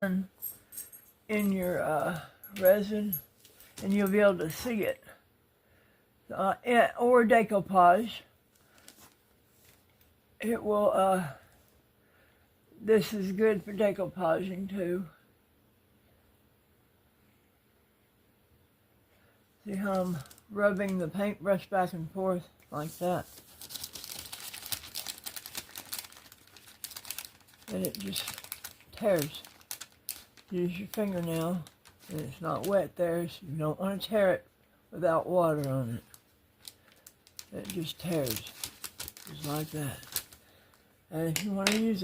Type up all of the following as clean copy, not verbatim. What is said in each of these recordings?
in your resin, and you'll be able to see it. Or decoupage. It will, this is good for decoupaging too. See how I'm rubbing the paintbrush back and forth like that? And it just tears. Use your fingernail, and it's not wet there, so you don't want to tear it without water on it. It just tears, just like that. And if you want to use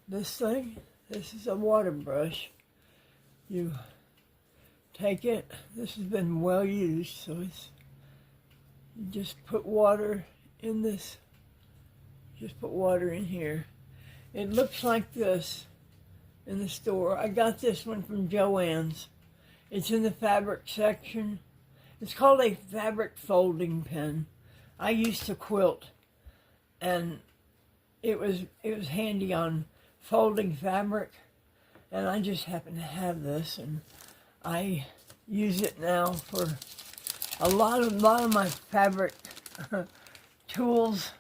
this thing, this is a water brush. You take it, this has been well used, so it's, you just put water in this, just put water in here. It looks like this in the store. I got this one from Joann's. It's in the fabric section. It's called a fabric folding pen. I used to quilt, and it was handy on folding fabric, and I just happen to have this, and I use it now for a lot of my fabric tools.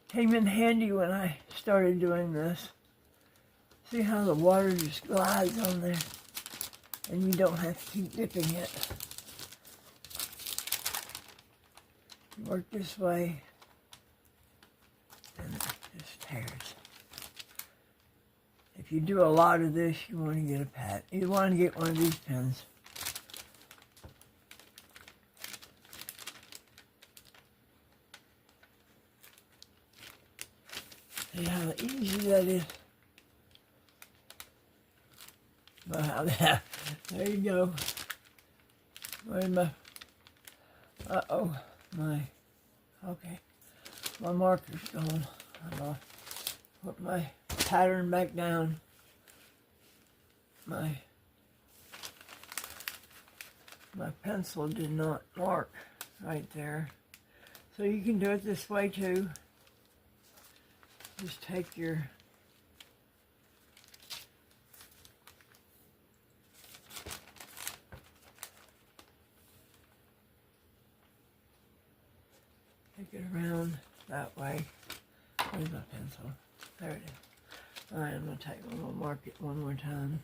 Came in handy when I started doing this. See how the water just glides on there, and you don't have to keep dipping it. You work this way, and it just tears. If you do a lot of this, you want to get a pad. You want to get one of these pens. See how easy that is? Wow, there you go. Where's my, okay. My marker's gone. I'll put my pattern back down. My pencil did not mark right there. So you can do it this way too. Just take your take it around that way. Where's my pencil? There it is. Alright, I'm gonna mark it one more time.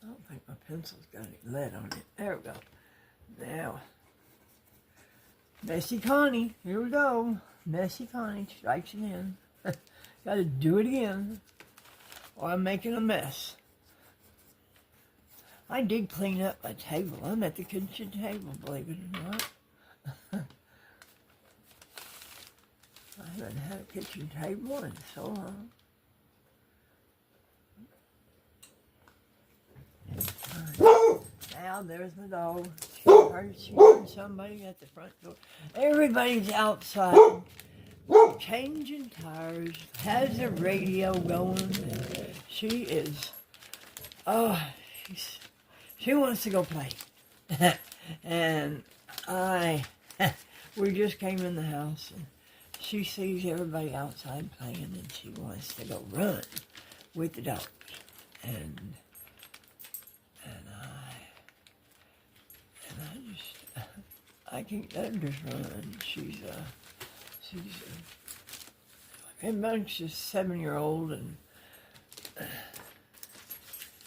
I don't think my pencil's got any lead on it. There we go. Now, Messy Connie, here we go. Messy Connie strikes again. Gotta do it again, or I'm making a mess. I did clean up my table. I'm at the kitchen table, believe it or not. I haven't had a kitchen table in so long. Now there's my dog. She heard somebody at the front door. Everybody's outside changing tires, has the radio going. She is, she wants to go play. And we just came in the house, and she sees everybody outside playing, and she wants to go run with the dogs. And I can't let her just run. She's a 7-year-old, and I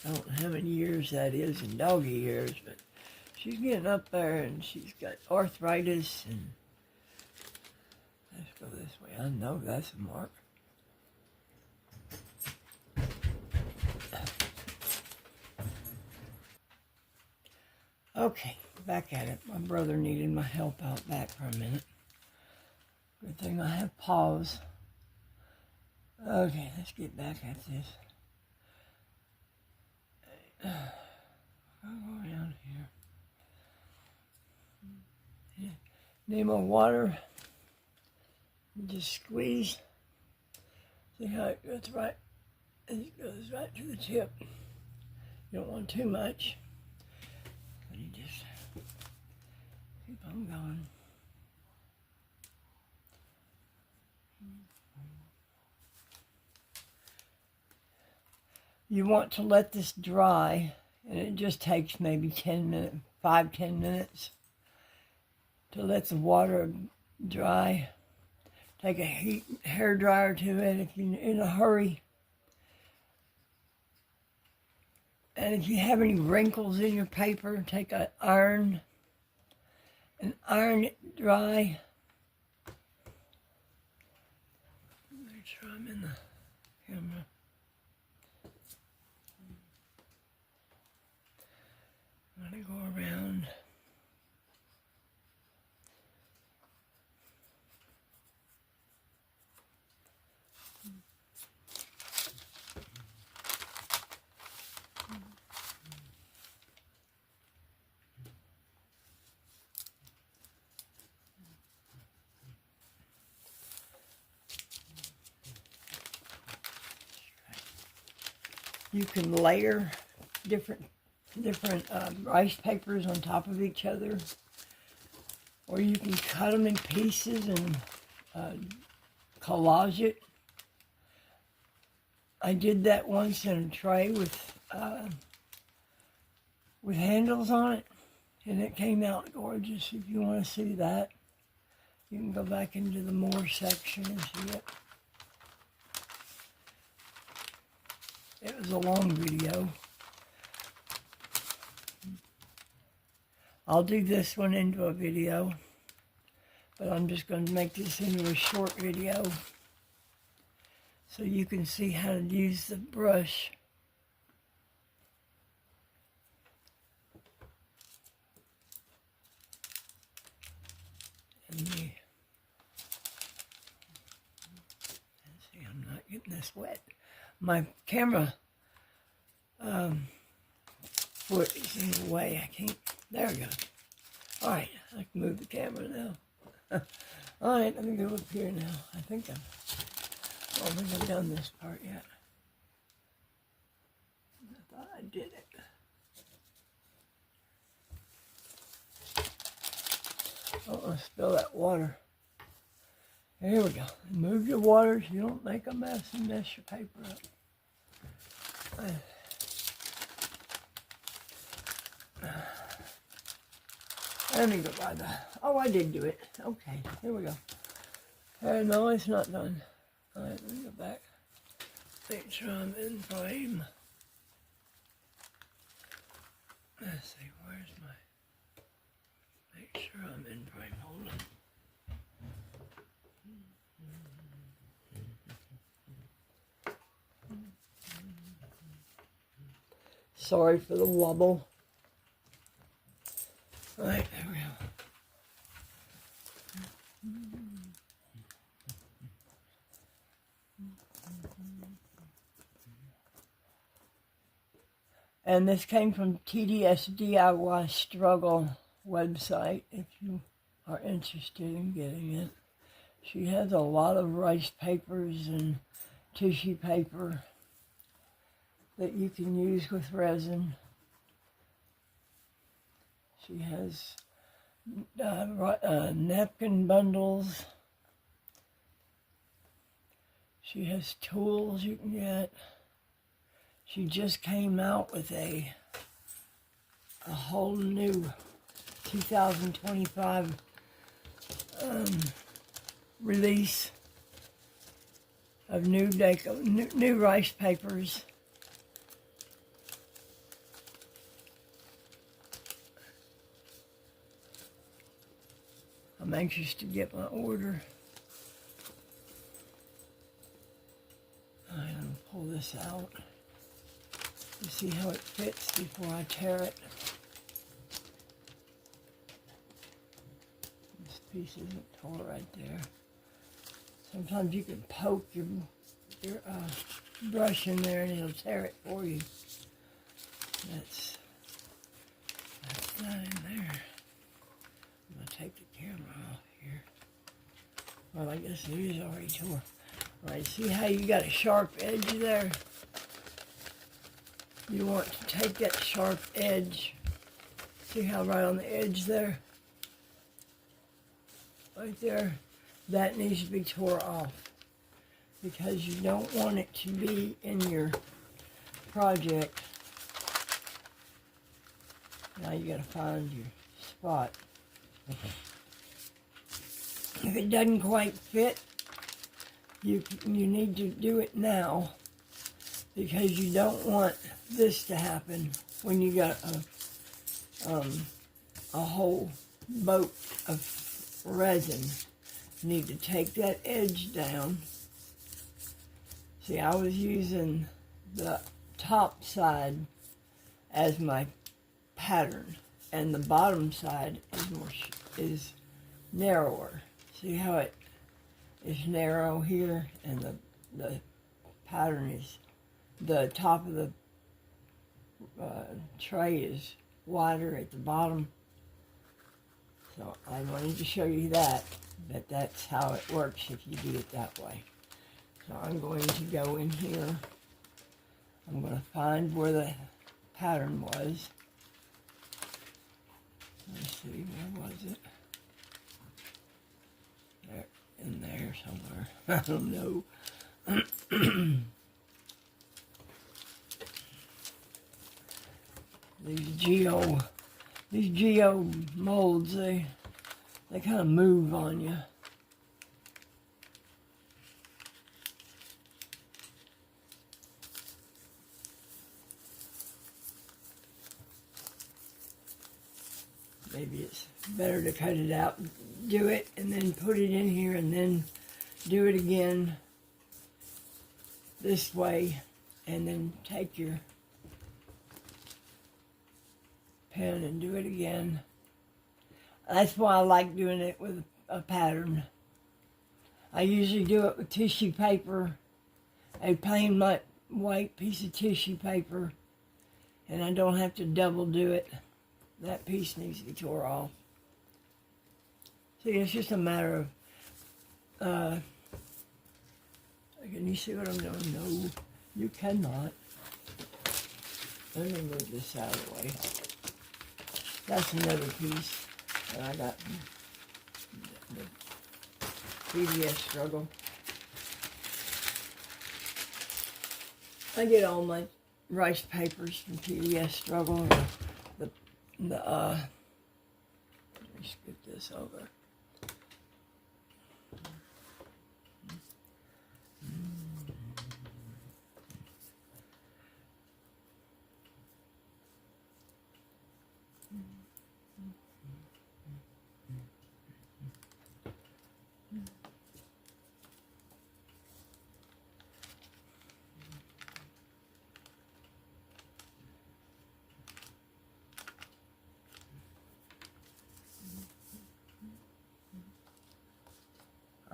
don't know how many years that is in doggy years, but she's getting up there, and she's got arthritis, and let's go this way. I know that's a mark. Okay, back at it. My brother needed my help out back for a minute. Good thing I have pause. Okay, let's get back at this. I'll go around here. Need more water. Just squeeze. See how it goes right? It goes right to the tip. You don't want too much. You just keep on going. You want to let this dry, and it just takes maybe 10 minutes, 5-10 minutes to let the water dry. Take a heat hair dryer to it if you're in a hurry. And if you have any wrinkles in your paper, take an iron and iron it dry. Make sure I'm in the camera. I'm going to go around. You can layer different rice papers on top of each other, or you can cut them in pieces and collage it. I did that once in a tray with handles on it, and it came out gorgeous. If you want to see that, you can go back into the more section and see it. It was a long video. I'll do this one into a video, but I'm just going to make this into a short video so you can see how to use the brush. And see, I'm not getting this wet. My camera foot is in the way. I can't. There we go. All right, I can move the camera now. All right, let me go up here now. I don't think I've done this part yet. I thought I did it. I don't want to spill that water. Here we go. Move your water so you don't make a mess and mess your paper up. Let me go by the... Oh, I did do it. Okay, here we go. No, it's not done. All right, let me go back. Make sure I'm in frame. Let's see, where's my... Make sure I'm in frame. Hold on. Sorry for the wobble. All right, there we go. And this came from TDS DIY Struggle website, if you are interested in getting it. She has a lot of rice papers and tissue paper that you can use with resin. She has napkin bundles. She has tools you can get. She just came out with a whole new 2025 release of new rice papers. I'm anxious to get my order. I'm going to pull this out to see how it fits before I tear it. This piece isn't tore right there. Sometimes you can poke your brush in there and it'll tear it for you. That's not in there. I'm going to take the camera off here. Well, I guess it is already tore. All right, see how you got a sharp edge there? You want to take that sharp edge. See how right on the edge there? Right there. That needs to be tore off because you don't want it to be in your project. Now you gotta find your spot. If it doesn't quite fit, you need to do it now, because you don't want this to happen when you got a whole boat of resin. You need to take that edge down. See, I was using the top side as my pattern, and the bottom side is narrower. See how it is narrow here, and the pattern is, the top of the tray is wider at the bottom. So I wanted to show you that that's how it works if you do it that way. So I'm going to go in here. I'm going to find where the pattern was. Let's see, where was it? There, in there somewhere. I don't know. These geo molds, they kind of move on you. Maybe it's better to cut it out, do it, and then put it in here, and then do it again this way, and then take your pen and do it again. That's why I like doing it with a pattern. I usually do it with tissue paper, a plain white piece of tissue paper, and I don't have to double do it. That piece needs to be tore off. See, it's just a matter of, can you see what I'm doing? No, you cannot. Let me move this out of the way. That's another piece that I got from the PDS struggle. I get all my rice papers from PDS struggle. Let me scoot this over.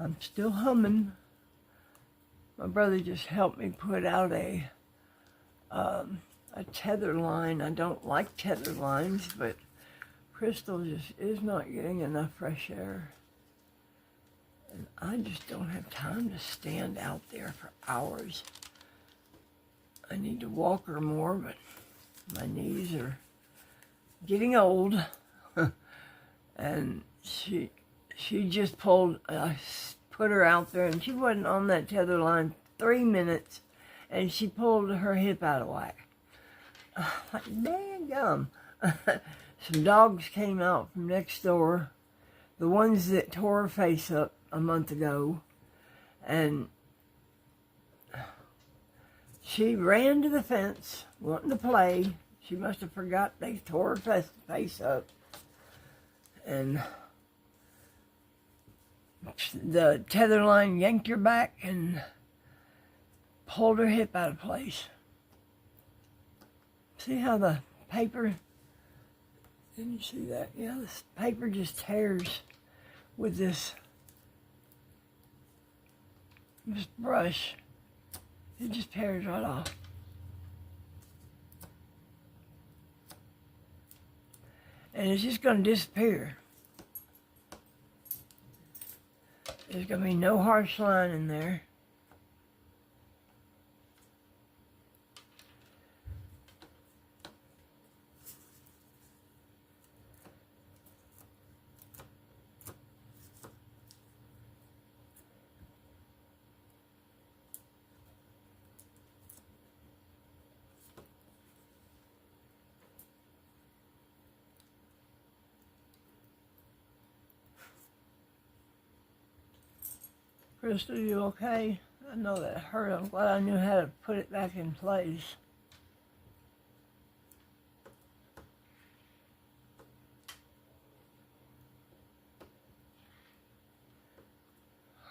I'm still humming. My brother just helped me put out a tether line. I don't like tether lines, but Crystal just is not getting enough fresh air. And I just don't have time to stand out there for hours. I need to walk her more, but my knees are getting old. And she just pulled, I put her out there, and she wasn't on that tether line 3 minutes, and she pulled her hip out of whack. Like, dang gum. Some dogs came out from next door, the ones that tore her face up a month ago, and she ran to the fence, wanting to play. She must have forgot they tore her face up, and the tether line yanked her back and pulled her hip out of place. See how the paper, didn't you see that? Yeah, this paper just tears with this brush. It just tears right off. And it's just going to disappear. There's going to be no harsh line in there. Crystal, you okay? I know that hurt. I'm glad I knew how to put it back in place.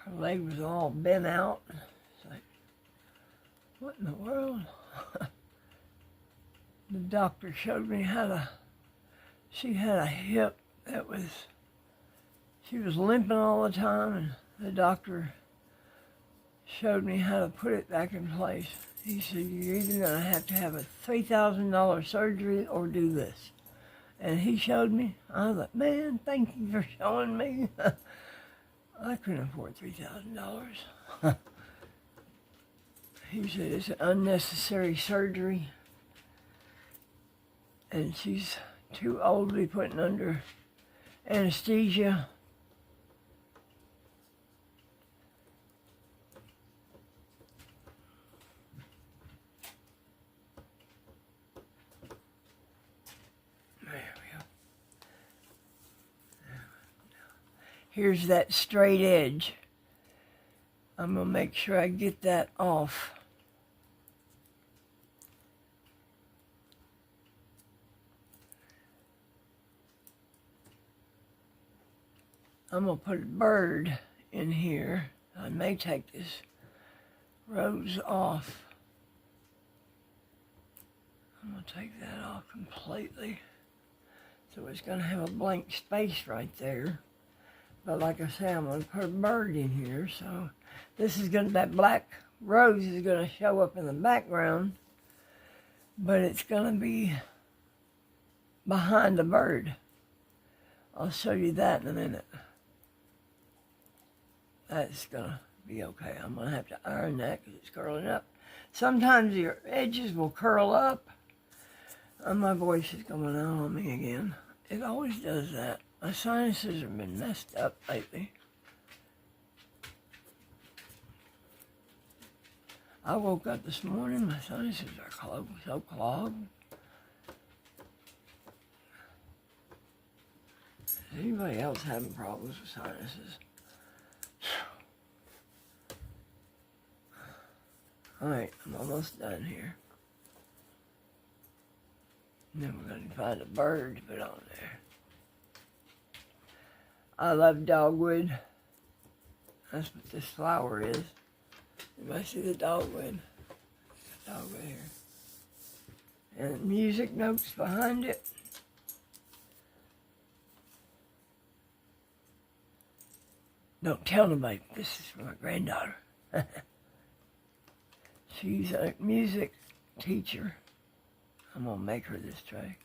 Her leg was all bent out. It's like, what in the world? The doctor showed me how to, she had a hip that was, she was limping all the time, and the doctor showed me how to put it back in place. He said, you're either going to have a $3,000 surgery or do this. And he showed me. I was like, man, thank you for showing me. I couldn't afford $3,000. He said, it's an unnecessary surgery. And she's too old to be putting under anesthesia. Here's that straight edge. I'm going to make sure I get that off. I'm going to put a bird in here. I may take this rose off. I'm going to take that off completely. So it's going to have a blank space right there. But like I say, I'm going to put a bird in here. So this is going to, that black rose is going to show up in the background. But it's going to be behind the bird. I'll show you that in a minute. That's going to be okay. I'm going to have to iron that because it's curling up. Sometimes your edges will curl up. My voice is coming out on me again. It always does that. My sinuses have been messed up lately. I woke up this morning, my sinuses are so clogged. Is anybody else having problems with sinuses? Alright, I'm almost done here. And then we're going to find a bird to put on there. I love dogwood. That's what this flower is. You might see the dogwood. The dogwood here. And music notes behind it. Don't tell nobody, this is for my granddaughter. She's a music teacher. I'm going to make her this tray.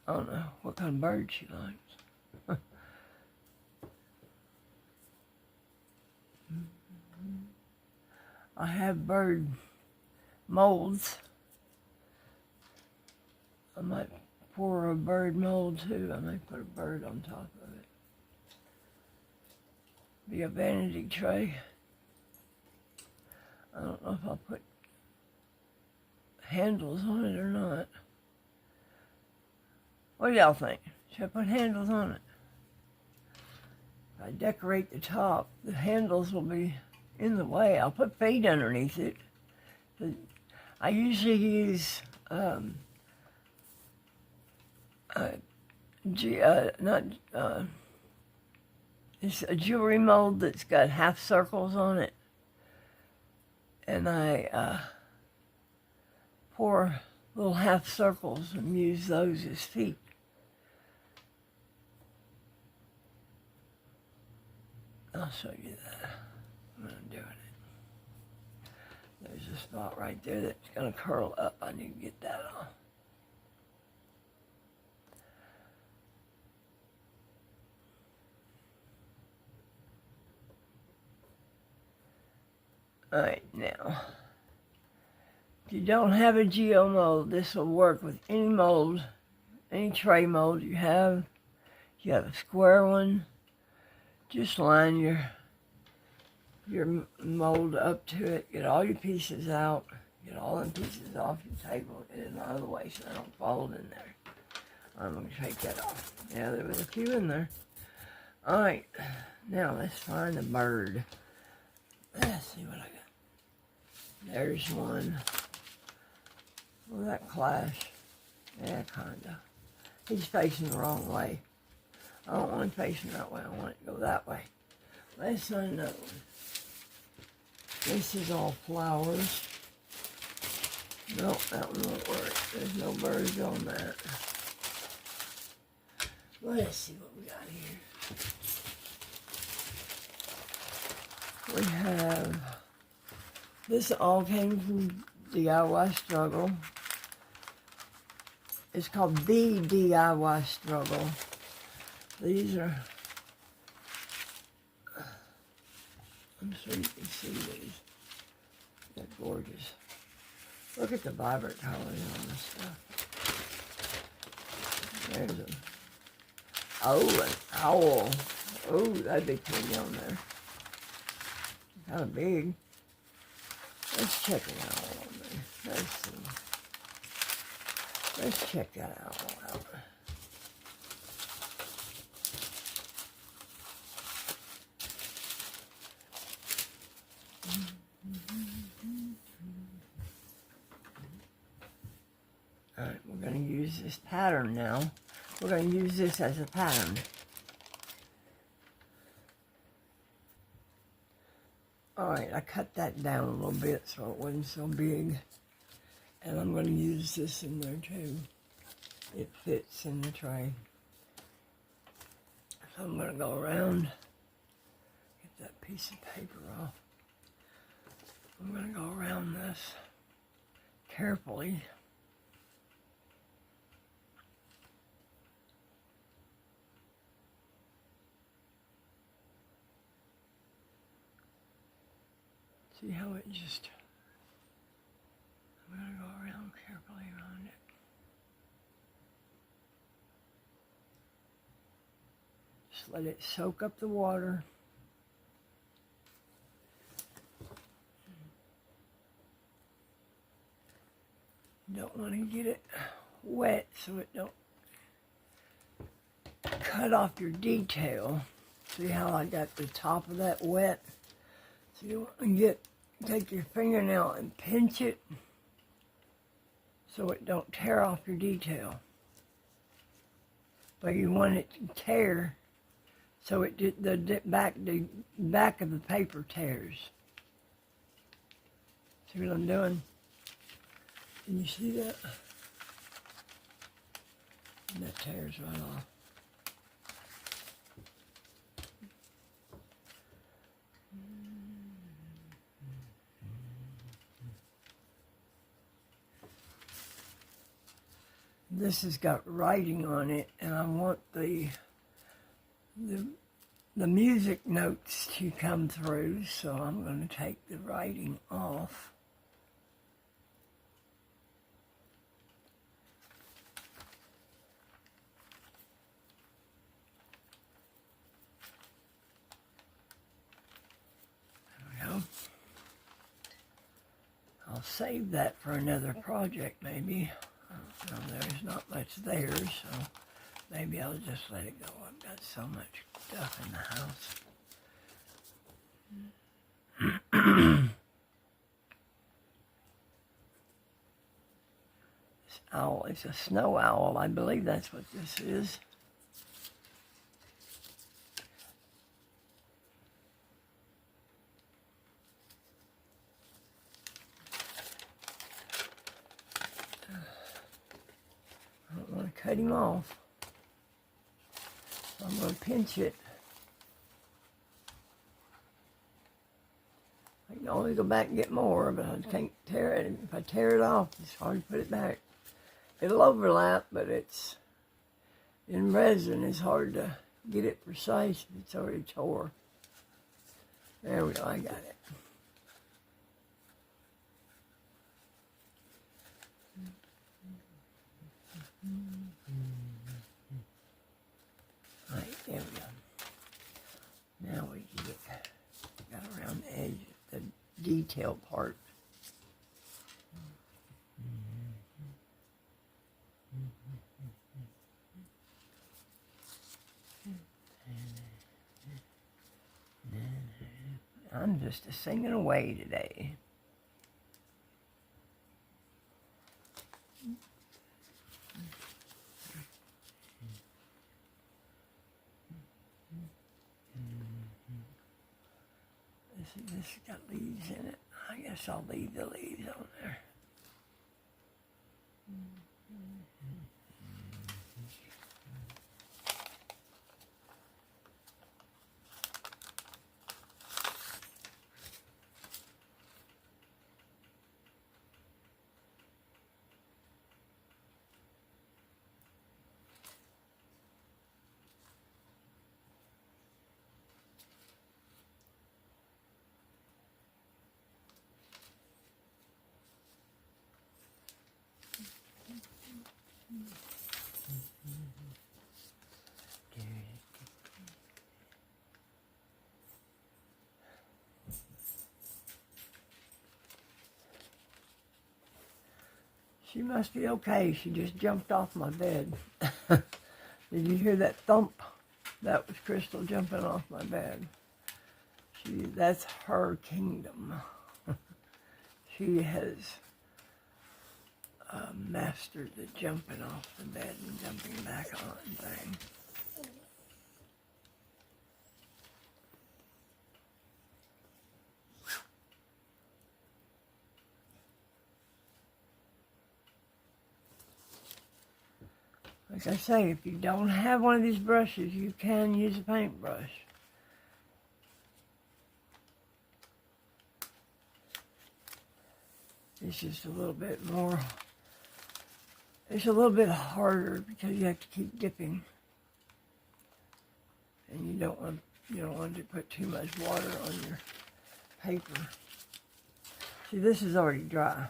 I don't know what kind of bird she likes. I have bird molds. I might pour a bird mold too. I may put a bird on top of it. Be a vanity tray. I don't know if I'll put handles on it or not. What do y'all think? Should I put handles on it? If I decorate the top, the handles will be in the way. I'll put feet underneath it. I usually use it's a jewelry mold that's got half circles on it. And I pour little half circles and use those as feet. I'll show you that when I'm doing it. There's a spot right there that's going to curl up. I need to get that off. Alright, now, if you don't have a geo mold, this will work with any mold, any tray mold you have. If you have a square one, just line your mold up to it, get all your pieces out, get all the pieces off your table, get it out of the way so they don't fall in there. I'm going to take that off. Yeah, there was a few in there. Alright, Now let's find a bird. Let's see what I got. There's one. Will that clash? Yeah, kinda. He's facing the wrong way. I don't want him facing that way. I want it to go that way. Let's find another one. This is all flowers. Nope, that one won't work. There's no birds on that. Let's see what we got here. We have, this all came from DIY Struggle. It's called The DIY Struggle. These are, I'm sure you can see these. They're gorgeous. Look at the vibrant colors on this stuff. There's a, oh, an owl. Oh, that'd be pretty on there. Kind of big. Let's check an owl on there. Let's see. Let's check that owl out. Alright, we're going to use this pattern now. We're going to use this as a pattern. Alright, I cut that down a little bit so it wasn't so big. And I'm going to use this in there too. It fits in the tray. So I'm going to go around, get that piece of paper off. I'm going to go around this carefully. See how it just, I'm going to go around carefully around it. Just let it soak up the water. You don't want to get it wet so it don't cut off your detail. See how I got the top of that wet? So you want to take your fingernail and pinch it so it don't tear off your detail. But you want it to tear so the back of the paper tears. See what I'm doing? Can you see that? And that tears right off. This has got writing on it, and I want the music notes to come through, so I'm going to take the writing off. There we go. I'll save that for another project, maybe. No, there's not much there, so maybe I'll just let it go. I've got so much stuff in the house. This owl is a snow owl. I believe that's what this is. I don't want to cut him off. So I'm going to pinch it. I can always go back and get more, but I can't tear it. If I tear it off, it's hard to put it back. It'll overlap, but it's in resin. It's hard to get it precise if it's already tore. There we go. I got it. Right, there we go. Now we can got around the edge, the detail part. I'm just singing away today. This has got leaves in it. I guess I'll leave the leaves on there. She must be okay. She just jumped off my bed. Did you hear that thump? That was Crystal jumping off my bed. That's her kingdom. She has mastered the jumping off the bed and jumping back on thing. Like I say, if you don't have one of these brushes, you can use a paintbrush. It's just a little bit more, it's a little bit harder because you have to keep dipping. And you don't want to put too much water on your paper. See, this is already dry.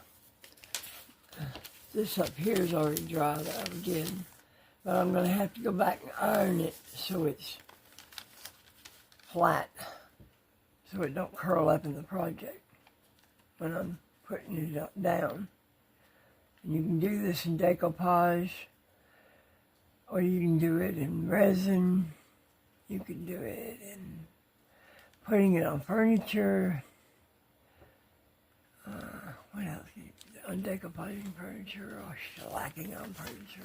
This up here is already dry that I did. But I'm going to have to go back and iron it so it's flat, so it don't curl up in the project when I'm putting it down. And you can do this in decoupage, or you can do it in resin. You can do it in putting it on furniture. What else? On decoupaging furniture or shellacking on furniture.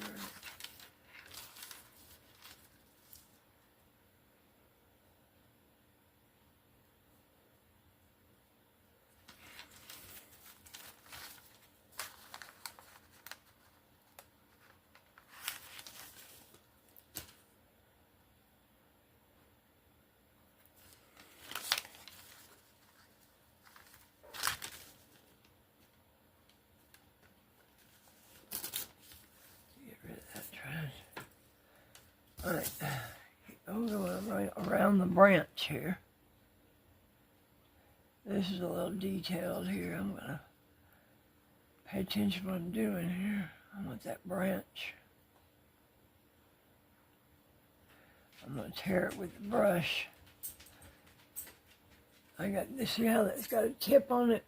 Alright, I'm going right around the branch here. This is a little detailed here. I'm going to pay attention to what I'm doing here. I want that branch. I'm going to tear it with the brush. I got this, see how that's got a tip on it?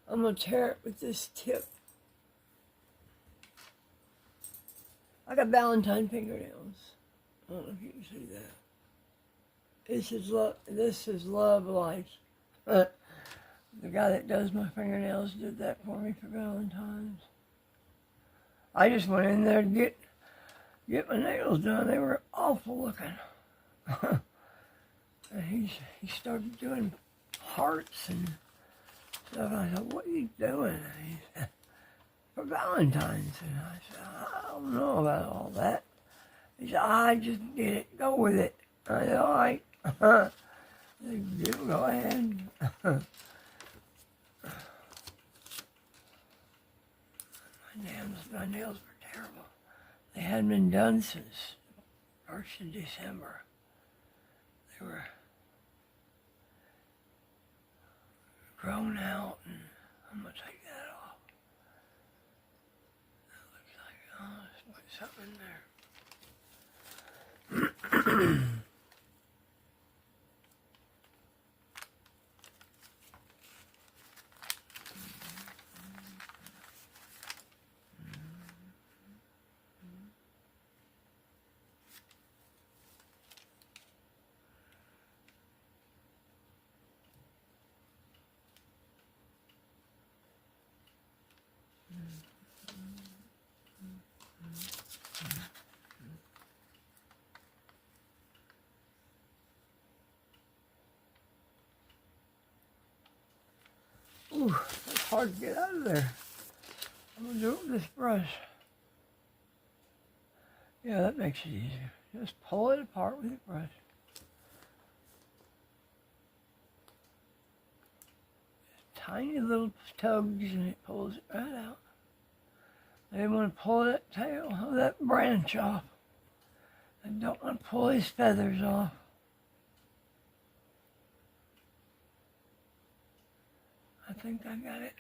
I'm going to tear it with this tip. I got Valentine fingernails. I don't know if you can see that. This is Love Life. The guy that does my fingernails did that for me for Valentine's. I just went in there to get my nails done. They were awful looking. And he started doing hearts and stuff. I said, "What are you doing?" And he said, "For Valentine's." And I said, "I don't know about all that." He said, "I just did it. Go with it." I said, "All right." You go ahead. My nails were terrible. They hadn't been done since 1st of December. They were grown out, and I'm going to take that off. That looks like, oh, let's put something in there. Whew, it's hard to get out of there. I'm going to do it with this brush. Yeah, that makes it easier. Just pull it apart with the brush. Tiny little tugs and it pulls it right out. I didn't want to pull that tail of that branch off. I don't want to pull his feathers off. I think I got it.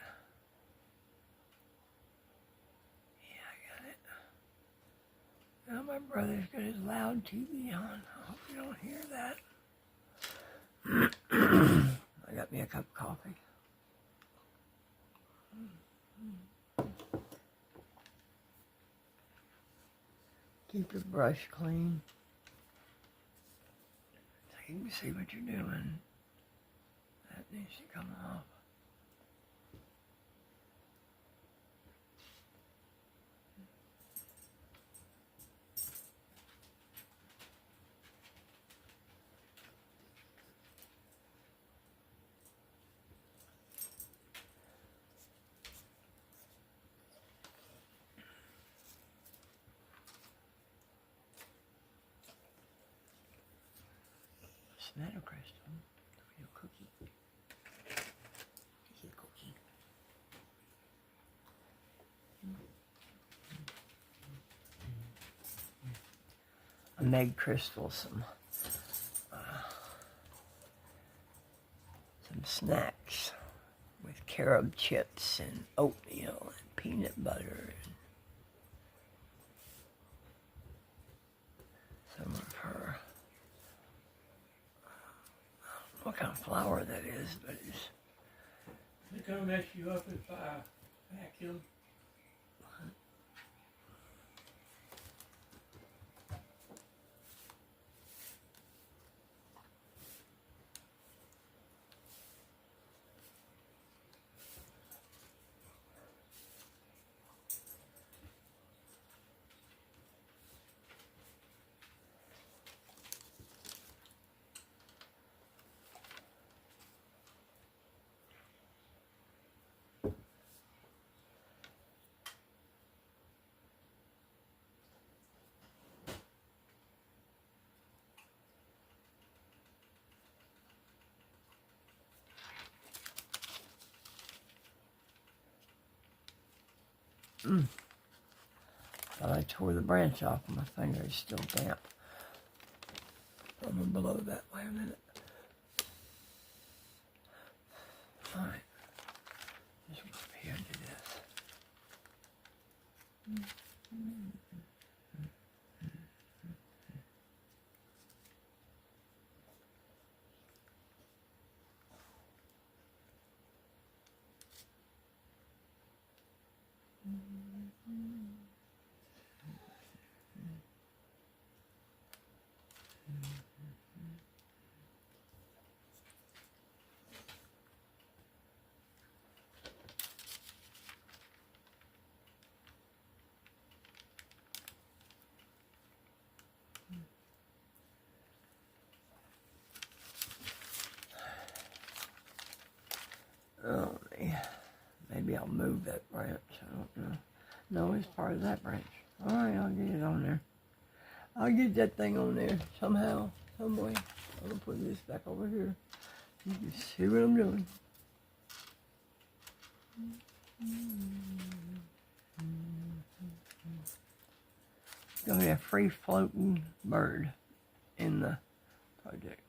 Yeah, I got it. Now my brother's got his loud TV on. I hope you don't hear that. I got me a cup of coffee. Keep your brush clean so you can see what you're doing. That needs to come off. Tomato crystal. Your cookie. Your cookie. I made Crystal some snacks with carob chips and oatmeal and peanut butter and some of her. What kind of flour that is, but it's... Is it going to mess you up if I vacuum? But I tore the branch off and my finger is still damp. I'm going to blow that way a minute. Alright. Just go up here and do this. Oh, maybe I'll move that branch. I don't know. No, it's part of that branch. All right, I'll get it on there. I'll get that thing on there somehow, some way. I'm going to put this back over here. You can see what I'm doing. It's going to be a free floating bird in the project.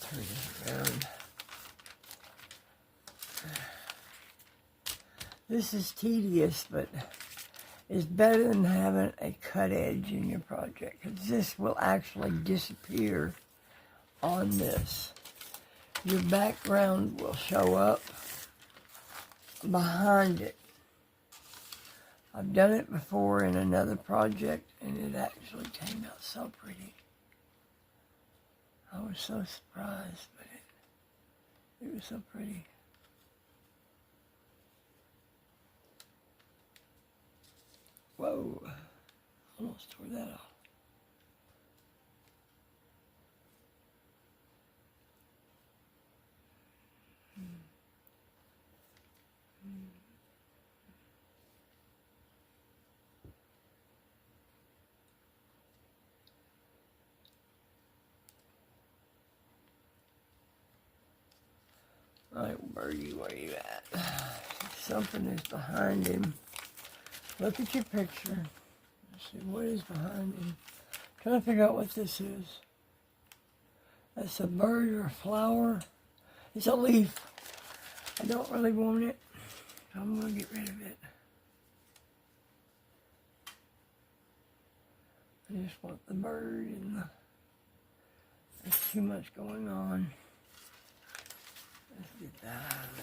Turn this around. This is tedious, but is better than having a cut edge in your project, because this will actually disappear on this. Your background will show up behind it. I've done it before in another project, and it actually came out so pretty. I was so surprised, but it was so pretty. Whoa, almost tore that off. All right, Birdie, where you at? Something is behind him. Look at your picture. Let's see, what is behind him? Trying to figure out what this is. That's a bird or a flower. It's a leaf. I don't really want it, so I'm going to get rid of it. I just want the bird and there's too much going on. Let's get that out of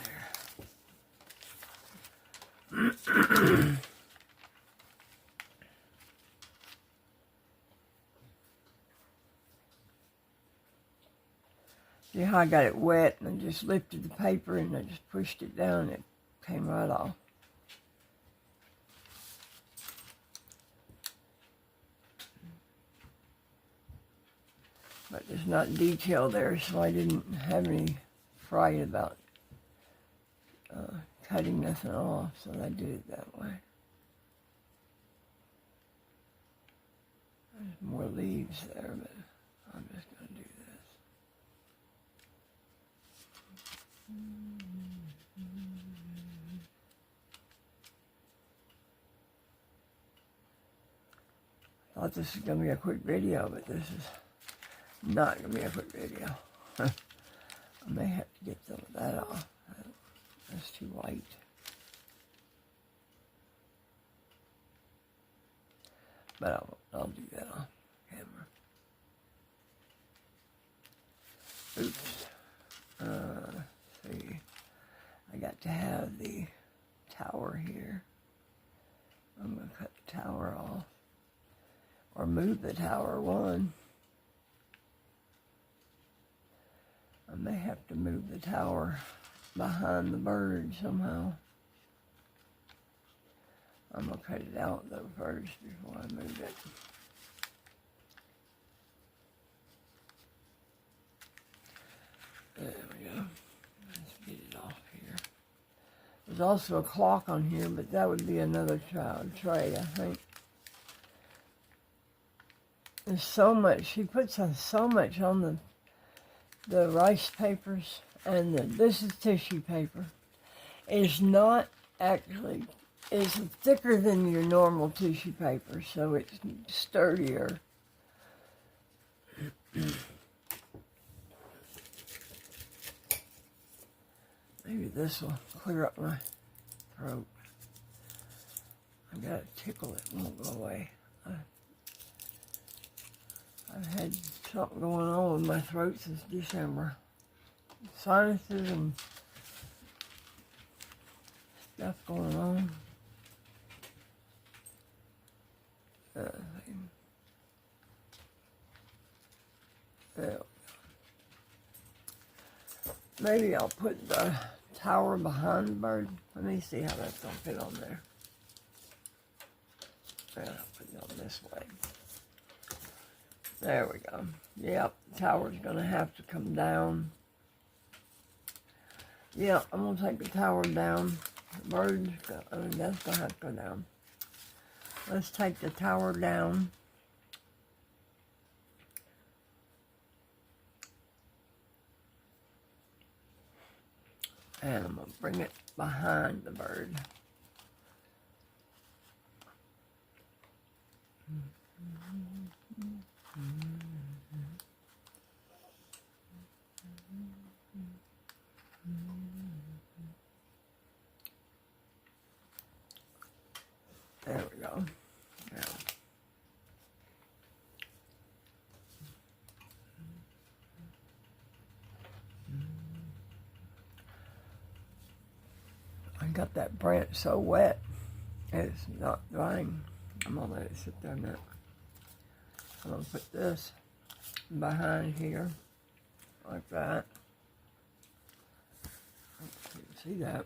there. See how I got it wet and I just lifted the paper and I just pushed it down and it came right off. But there's not detail there, so I didn't have any fright about cutting nothing off, so I did it that way. There's more leaves there, but I'm just going to do this. I thought this was going to be a quick video, but this is not going to be a quick video. I may have to get some of that off. That's too white. But I'll do that on camera. Oops. Let's see. I got to have the tower here. I'm going to cut the tower off. Or move the tower one. I may have to move the tower behind the bird somehow. I'm going to cut it out though first before I move it. There we go. Let's get it off here. There's also a clock on here, but that would be another tray, I think. There's so much. She puts on so much on the rice papers, and this is tissue paper. It's not actually, it's thicker than your normal tissue paper, so it's sturdier. Maybe this will clear up my throat. I gotta tickle it, it won't go away. I've had something going on with my throat since December. Sinuses and stuff going on. Maybe I'll put the tower behind the bird. Let me see how that's going to fit on there. Yeah, I'll put it on this way. There we go. Yep, the tower's going to have to come down. Yeah, I'm going to take the tower down. The bird's that's going to have to go down. Let's take the tower down. And I'm going to bring it behind the bird. There we go. Now. I got that branch so wet, it's not drying. I'm gonna let it sit there a minute. I'm gonna put this behind here, like that. You can see that.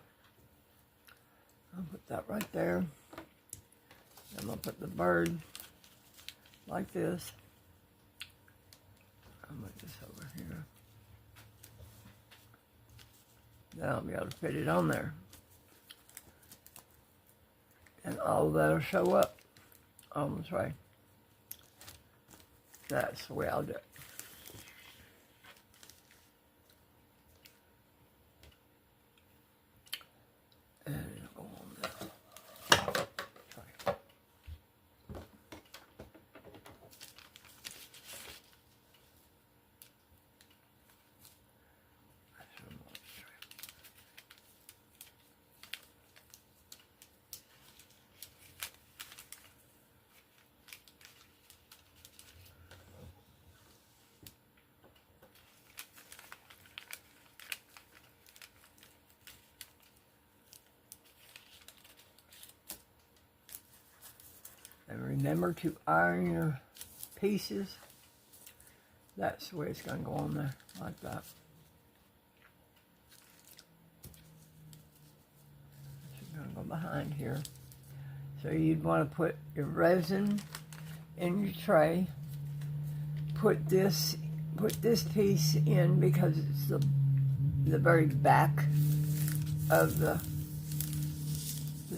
I'll put that right there. I'm gonna put the bird like this. I'll put this over here. Then I'll be able to fit it on there. And all that'll show up on the tray. That's the way I'll do it. And it'll go on there. Tray. And remember to iron your pieces. That's the way it's going to go on there, like that. It's going to go behind here. So you'd want to put your resin in your tray. Put this piece in because it's the very back of the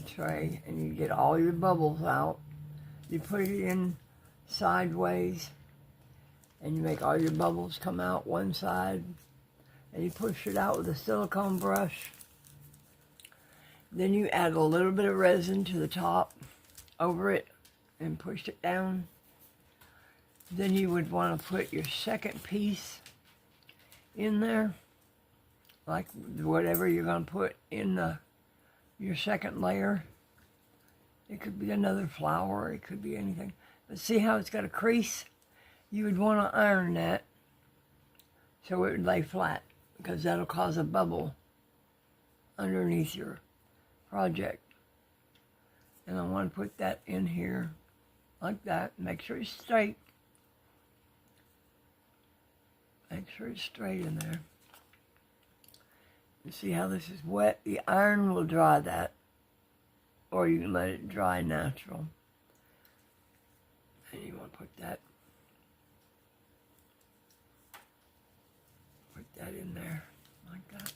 tray, and you get all your bubbles out. You put it in sideways, and you make all your bubbles come out one side, and you push it out with a silicone brush. Then you add a little bit of resin to the top over it and push it down. Then you would want to put your second piece in there, like whatever you're going to put in your second layer. It could be another flower, it could be anything. But see how it's got a crease? You would want to iron that so it would lay flat, because that'll cause a bubble underneath your project. And I want to put that in here like that. Make sure it's straight. Make sure it's straight in there. You see how this is wet? The iron will dry that. Or you can let it dry natural. And you want to put that in there like that.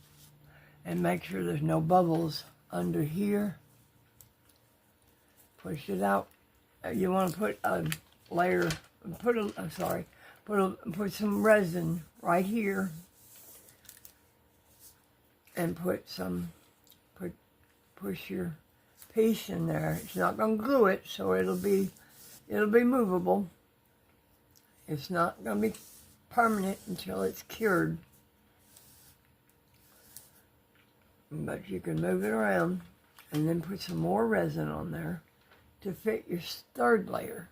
And make sure there's no bubbles under here. Push it out. You want to put a layer, put some resin right here. And push your piece in there. It's not going to glue it, so it'll be movable. It's not going to be permanent until it's cured. But you can move it around and then put some more resin on there to fit your third layer.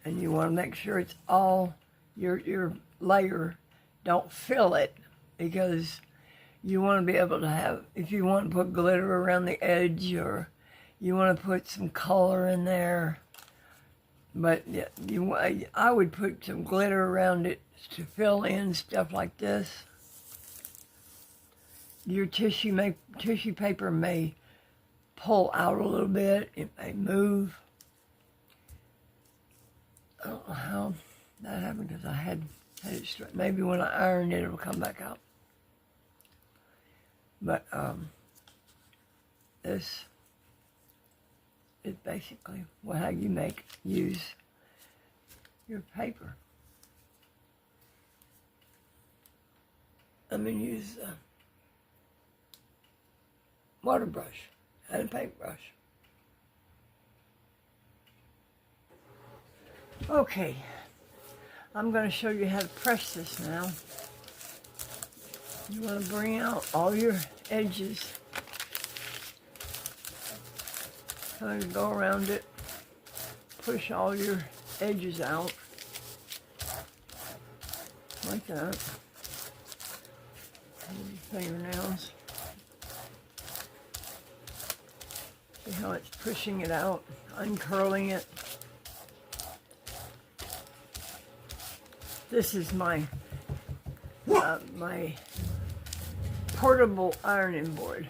And you want to make sure it's all your layer. Don't fill it, because you want to be able to have, if you want to put glitter around the edge, or you want to put some color in there. But yeah, I would put some glitter around it to fill in stuff like this. Your tissue paper may pull out a little bit. It may move. I don't know how that happened, because I had it straight. Maybe when I iron it, it'll come back out. But this is basically how you use your paper. I'm going to use a water brush and a paintbrush. Okay, I'm going to show you how to press this now. You want to bring out all your edges. Kind of go around it, push all your edges out, like that. Fingernails. See how it's pushing it out, uncurling it. This is my my portable ironing board.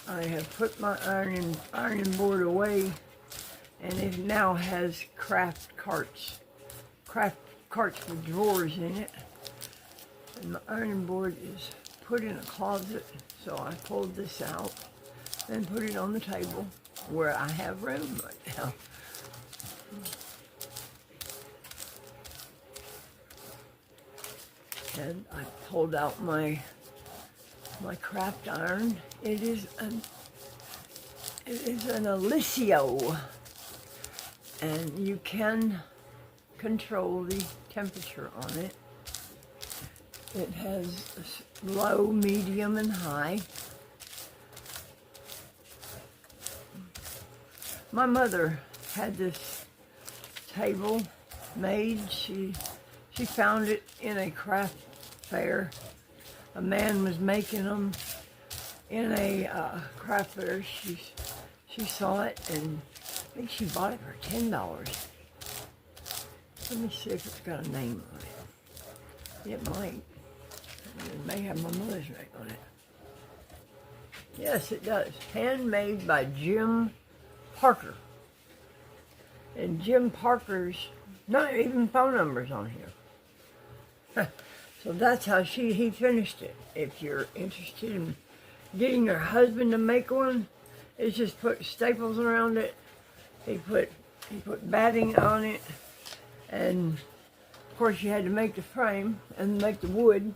I have put my ironing board away, and it now has craft carts with drawers in it. And my ironing board is put in a closet, so I pulled this out and put it on the table where I have room right now. And I pulled out my craft iron. It is an Alicio, and you can control the temperature on it. It has low, medium, and high. My mother had this table made. She found it in a craft fair. A man was making them in a craft fair. She saw it, and I think she bought it for $10. Let me see if it's got a name on it. It might. It may have my mother's name on it. Yes, it does. Handmade by Jim Parker. And Jim Parker's, not even phone numbers on here. So that's how he finished it. If you're interested in getting your husband to make one, it's just put staples around it. He put batting on it, and of course you had to make the frame and make the wood.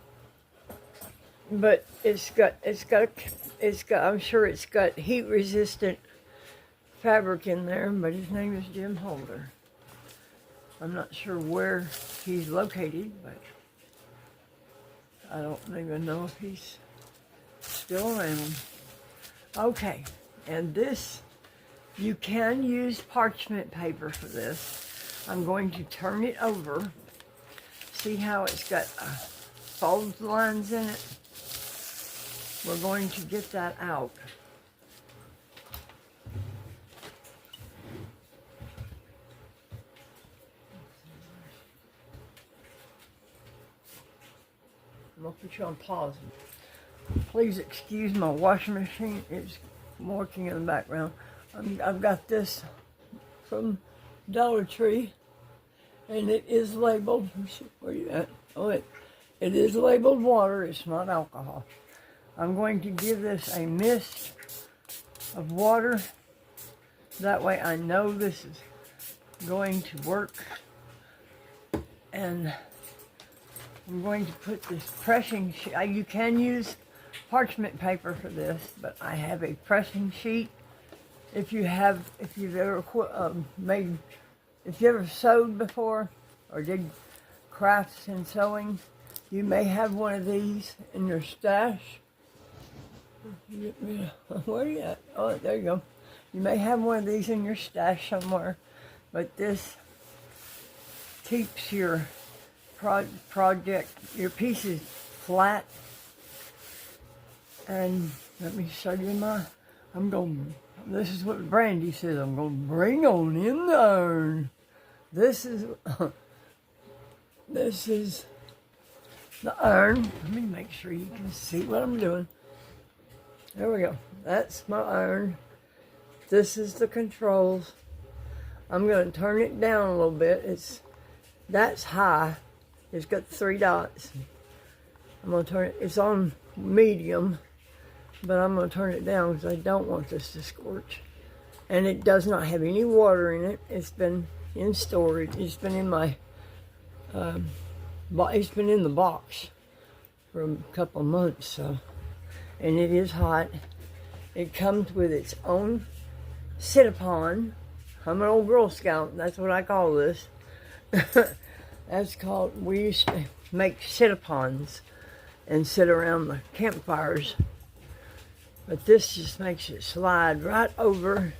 But it's got I'm sure it's got heat resistant fabric in there, but his name is Jim Holder. I'm not sure where he's located, but I don't even know if he's still around. Okay, and this, you can use parchment paper for this. I'm going to turn it over. See how it's got fold lines in it? We're going to get that out. I'm going to put you on pause. Please excuse my washing machine. It's working in the background. I've got this from Dollar Tree, and it is labeled. Where are you at? Oh, it is labeled water. It's not alcohol. I'm going to give this a mist of water. That way I know this is going to work. And I'm going to put this pressing sheet. You can use parchment paper for this, but I have a pressing sheet. If you've ever sewed before or did crafts and sewing, you may have one of these in your stash. Where are you at? Oh, there you go. You may have one of these in your stash somewhere, but this keeps your your pieces flat. And let me show you this is what Brandy says, I'm going to bring on in the iron. This is the iron. Let me make sure you can see what I'm doing. There we go. That's my iron. This is the controls. I'm going to turn it down a little bit. That's high. It's got 3 dots. I'm going to turn it. It's on medium, but I'm going to turn it down because I don't want this to scorch. And it does not have any water in it. It's been in storage. It's been in my. It's been in the box for a couple of months. So, and it is hot. It comes with its own sit-upon. I'm an old Girl Scout. That's what I call this. That's called. We used to make sit-upons and sit around the campfires. But this just makes it slide right over.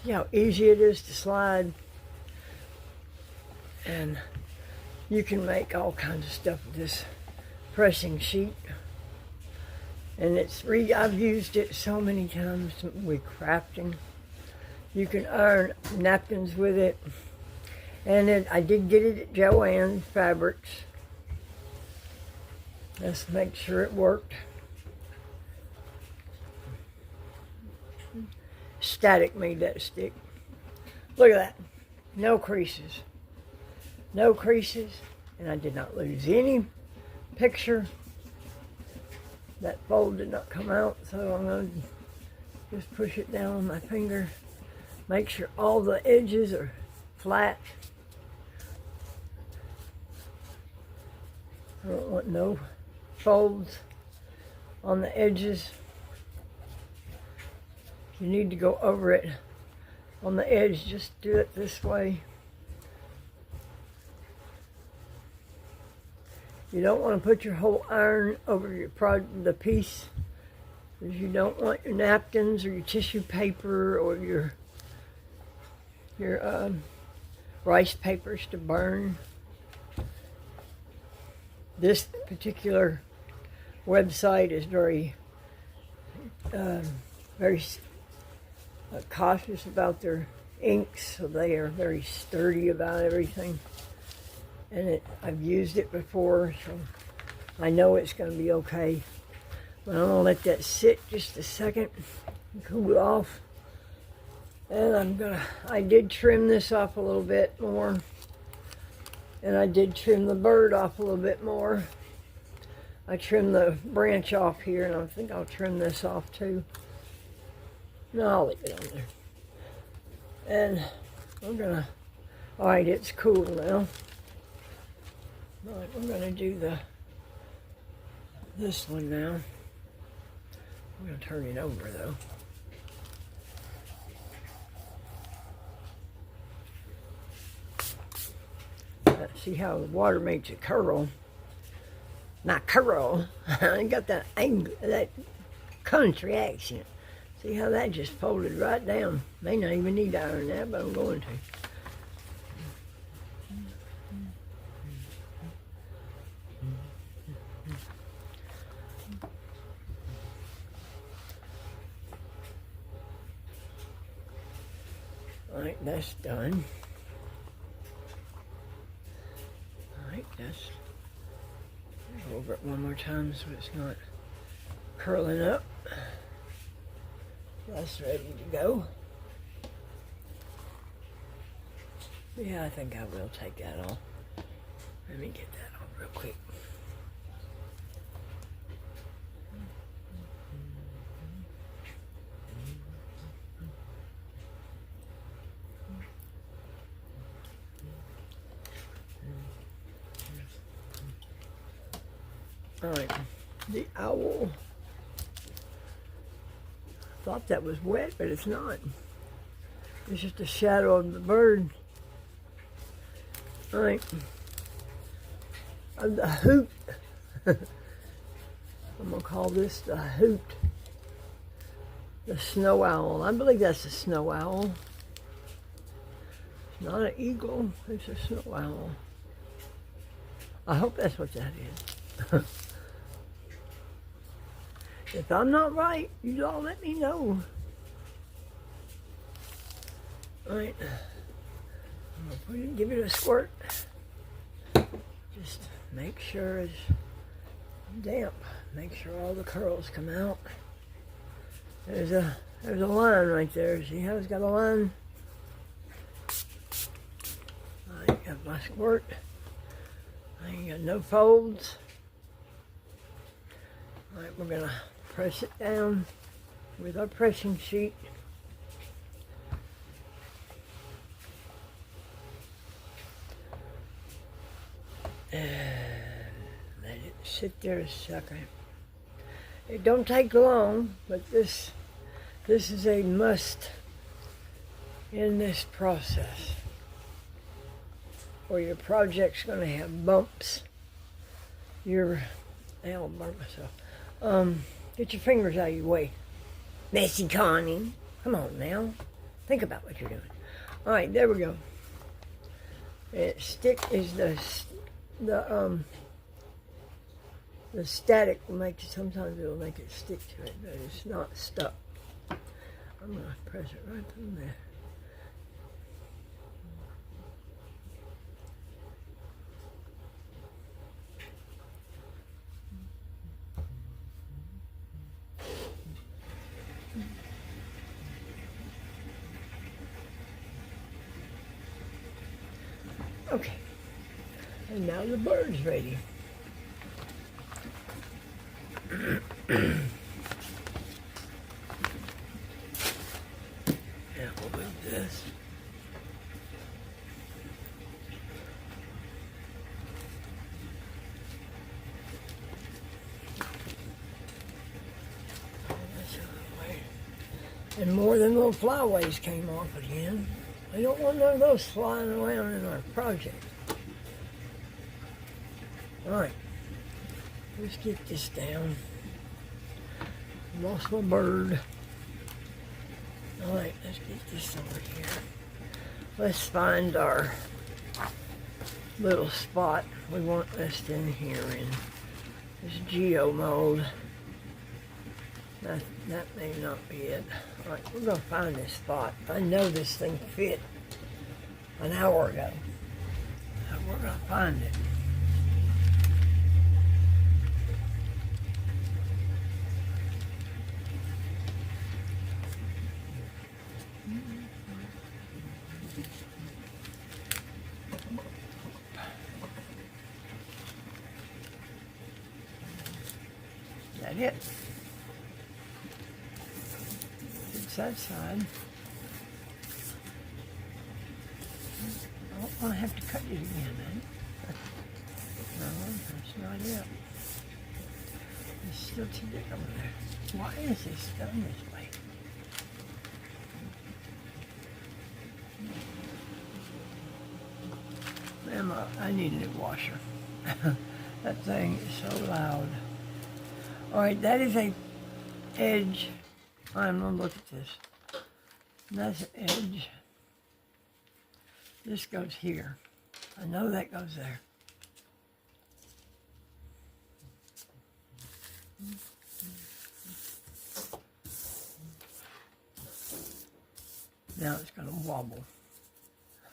See how easy it is to slide? And you can make all kinds of stuff with this pressing sheet. And I've used it so many times with crafting. You can iron napkins with it. And I did get it at Joann Fabrics. Let's make sure it worked. Static made that stick. Look at that. No creases. No creases. And I did not lose any picture. That fold did not come out, so I'm going to just push it down on my finger. Make sure all the edges are flat. I don't want no folds on the edges. You need to go over it on the edge. Just do it this way. You don't want to put your whole iron over the piece, because you don't want your napkins or your tissue paper or your rice papers to burn. This particular website is very cautious about their inks, so they are very sturdy about everything. And I've used it before, so I know it's going to be okay. But I'm going to let that sit just a second and cool off. And I did trim this off a little bit more. And I did trim the bird off a little bit more. I trimmed the branch off here, and I think I'll trim this off too. No, I'll leave it on there. And alright, it's cool now. Alright, we're going to do this one now. I'm going to turn it over though. See how the water makes it curl. Not curl. I got that country accent. See how that just folded right down. May not even need to iron that, but I'm going to. Alright, that's done. Alright, that's go over it one more time so it's not curling up. That's ready to go. Yeah, I think I will take that off. Let me get that off real quick. Alright, the owl. Thought that was wet, but it's not. It's just a shadow of the bird. Alright. The hoot. I'm going to call this the hoot. The snow owl. I believe that's a snow owl. It's not an eagle. It's a snow owl. I hope that's what that is. If I'm not right, you all let me know. Alright. I'm going to give it a squirt. Just make sure it's damp. Make sure all the curls come out. There's a line right there. See how it's got a line? I got my squirt. I ain't got no folds. Alright, we're going to press it down with our pressing sheet. And let it sit there a second. It don't take long, but this is a must in this process. Or your project's going to have bumps. Your I'll burn myself. Get your fingers out of your way. Messy Connie. Come on now. Think about what you're doing. Alright, there we go. Stick is the static will make it, sometimes it'll make it stick to it, but it's not stuck. I'm going to press it right through there. Okay, and now the bird's ready. Now we'll move this. And more than little flyaways came off again. I don't want none of those flying around in our project. Alright, let's get this down. Lost my bird. Alright, let's get this over here. Let's find our little spot we want this in here in this geo mode. That may not be it. Alright, we're going to find this spot. I know this thing fit an hour ago. So we're going to find it. Is that it? It's that side. I don't want to have to cut it again, man. No, that's not it. There's still too big over there. Why is this done this way? Man, I need a new washer. That thing is so loud. Alright, that is a edge. I'm going to look at this. That's an edge. This goes here. I know that goes there. Now it's going to wobble.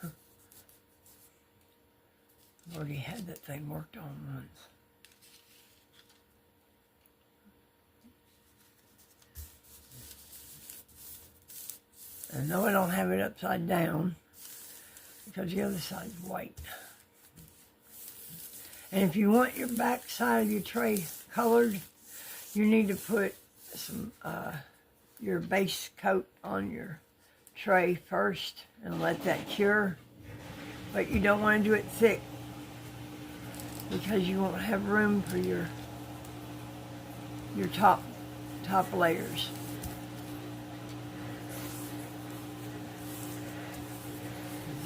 I've already had that thing worked on once. And no, I don't have it upside down because the other side's white. And if you want your back side of your tray colored, you need to put some your base coat on your tray first and let that cure. But you don't want to do it thick because you won't have room for your top layers.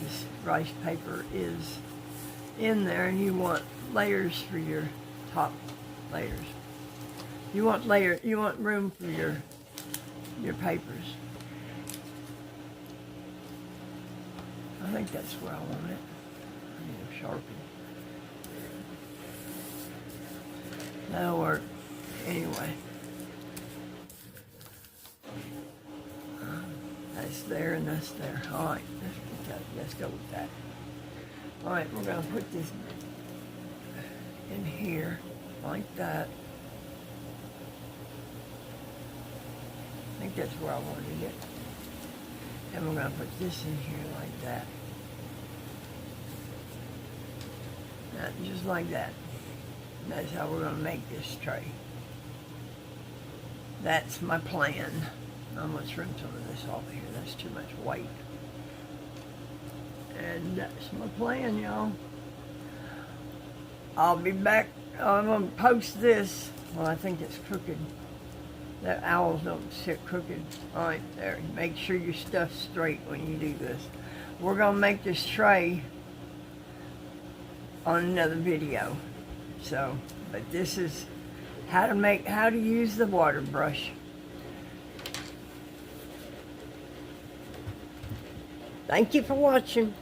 This rice paper is in there and you want layers for your top layers. You want room for your papers. I think that's where I want it. I need a Sharpie. That'll work. Anyway. That's there and that's there. Alright, let's go with that. Alright, we're going to put this in here like that. I think that's where I wanted it. And we're going to put this in here like that. Just like that. And that's how we're going to make this tray. That's my plan. I'm going to trim some of this off here. That's too much weight. And that's my plan, y'all. I'll be back. I'm going to post this. Well, I think it's crooked. That owls don't sit crooked. Alright, there. Make sure your stuff's straight when you do this. We're going to make this tray on another video. So, but this is how to use the water brush. Thank you for watching.